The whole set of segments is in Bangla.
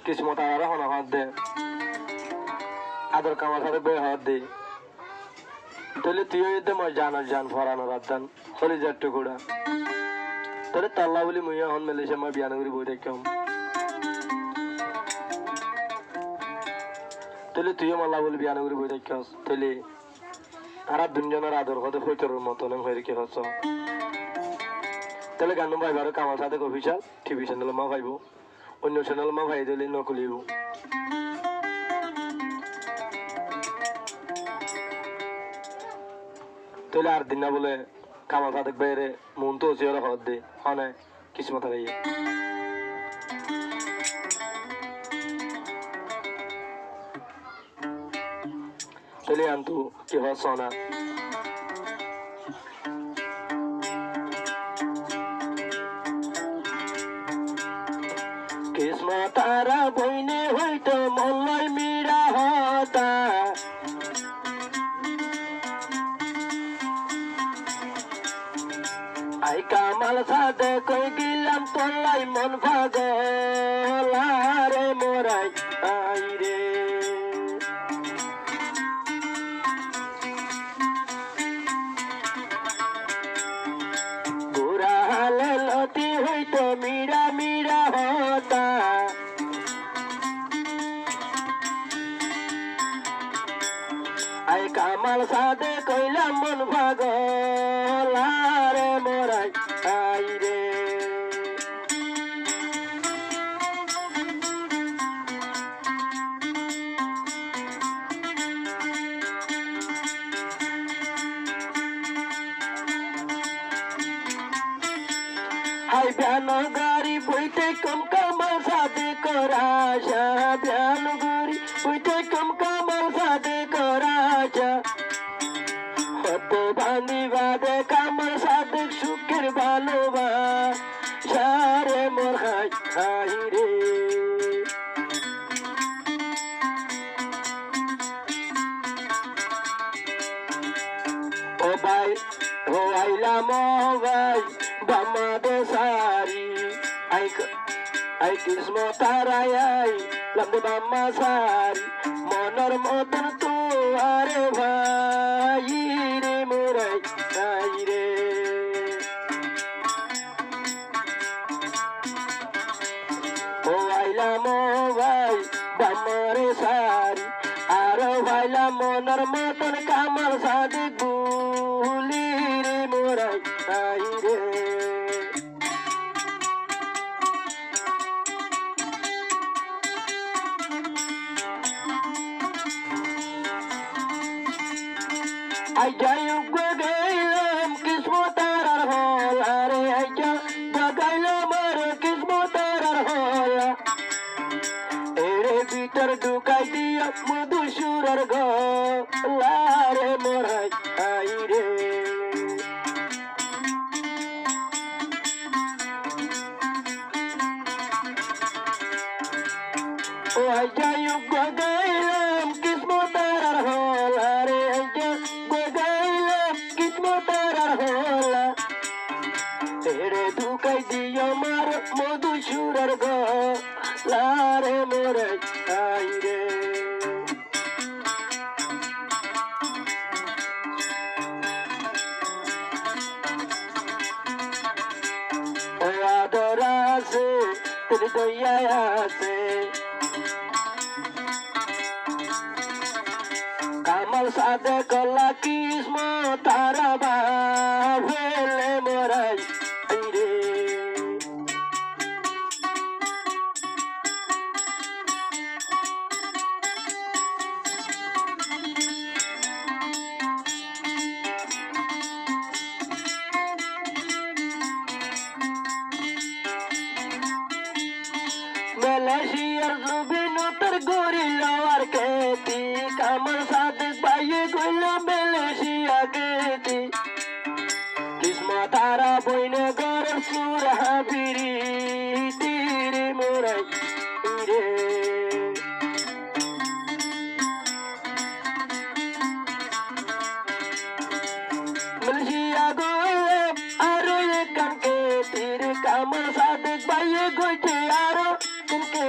কিসমত আর হন হাত দে আদর কামার সাথে বে হাত দে তাহলে তুইও যদি মই জানার জান ফরানোর আদান হলি যার টুকুরা তাহলে তাল্লা বলি মুইয়া হন মেলেছে মই বিয়ানগরি বই দেখম তাহলে তুইও মাল্লা বলি বিয়ানগরি বই দেখস তাহলে তারা দুজনের আদর হতে হইতর মতন হয়ে রেখে হস তাহলে গান ভাইব আর কামার সাথে অফিসিয়াল টিভি চ্যানেল মা ভাইব অন্য চ্যানেল মা ভাই দিলে নকলিব তাহলে আর দিন না বলে কামাল সাদেক বাইরে মন তো ওসি ওরা হদ দে হনে কিসমত হারাইয়ে তাহলে আন্তু কি হয় সোনা কিসমত তারা বইনে হইতো মল্লয় মীরা হতা আই কামাল সাথে কই গেলাম তোলাই মন পাগল আরে মোরাই আই রে বুড়া হালে লতি হইতো মীরা মীরা হতা আই কামাল সাথে কইলাম মন পাগল আরে মোরাই আই রে হাই ব্যান গাড়ি বইতে কম কামাল সাথে করাশা ব্যান গাড়ি বইতে কম কামাল সাথে করাশা হত বান্ধি বাদে কামাল সাথে সুখের ভালোবাসা রে মোর হাই হাই রে ও ভাই ও আইলাম ভাই বামাদে সারি আই কিসমত তারাই আই লম্বে বাম্মা সারি মনের মতন তো আরে ভাই রে মোরাই আই রে ও আইলাম ভাই বামারে সারি আর ভাইলা মনের মতন কামাল সাদি গুলি রে মোরাই আই রে আই যাই গাইলাম কিসমত আর হল আরে আই যা গাইলাম আর কিসমত আর হল এরে ভিতর ঢুকাই দিয়া মধু সুরের গলা রে মোরাই আই রে ও আই যাই গাইলাম কিসমত আর হল আরে আই গাইলাম কিসমত আর হল এরে ঢুকাই দিয়া মার মধু সুরের গলা রে মোরাই আই রে ও আদর আছে তোর দয়া আছে কামাল সাথে কলা কিসমত তারা বাভেলে মোরাই আই রে মালয়েশিয়ার রবিনতর গরি লওয়ার কেতি কামাল সাথে পাইয়ে গইল মালয়েশিয়া কেতি কিসমত তারা বইনে গর সুর হাবিরি তীরে মোরাই রে মালয়েশিয়া গইলে আরো কানকে তীর কামাল সাথে পাইয়ে গইছে আরো কানকে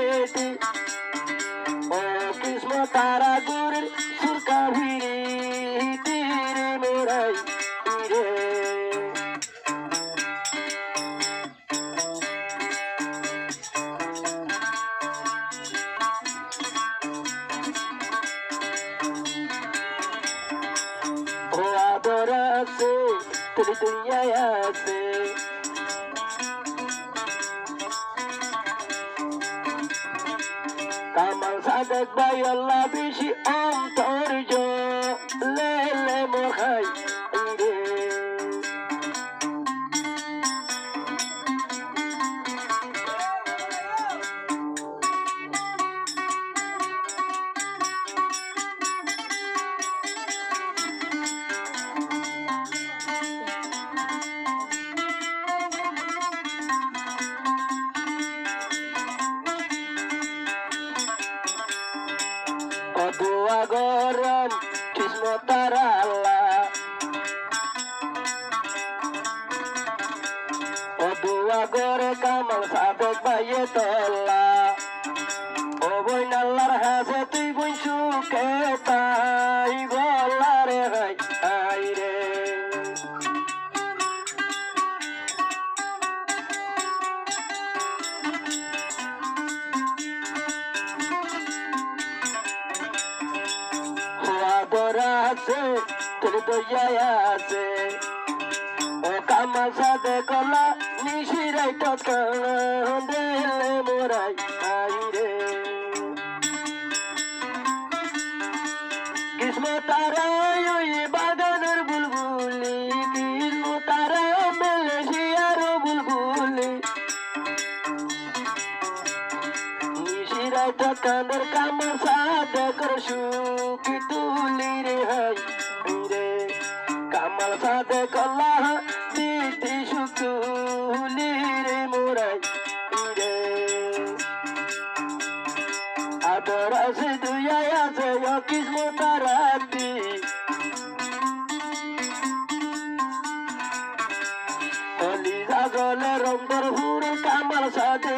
তুলি দুনিয়ায় আছে কামাল সাদেক ভাই আল্লাহ বেশি অন্তর্য লেলে মহাই রে Dua goram kismotara Allah dua gore kamal sadet baye tolla o boy nallar hase tuy boy suke tai bolare hai ai re আছে তুলি দইয়ায় আছে ও কামাল সাদে কলা নিশিরাই টলে মোরাই আই রে কিসমো তারা ওই বাগানের বুলবুলি কিসমো তারা মালয়েশিয়ার বুলবুলি নিশিরাই টকানের কামাল সাদে কর সুখী তুলি রে হাই রে কামাল সাদে কলা দিদি সুতুলি রে মোরাই রে আদর আছে দুয়াই আছে কিসমত রাতি অলি জাগলে রন্দর হুরে কামাল সাদে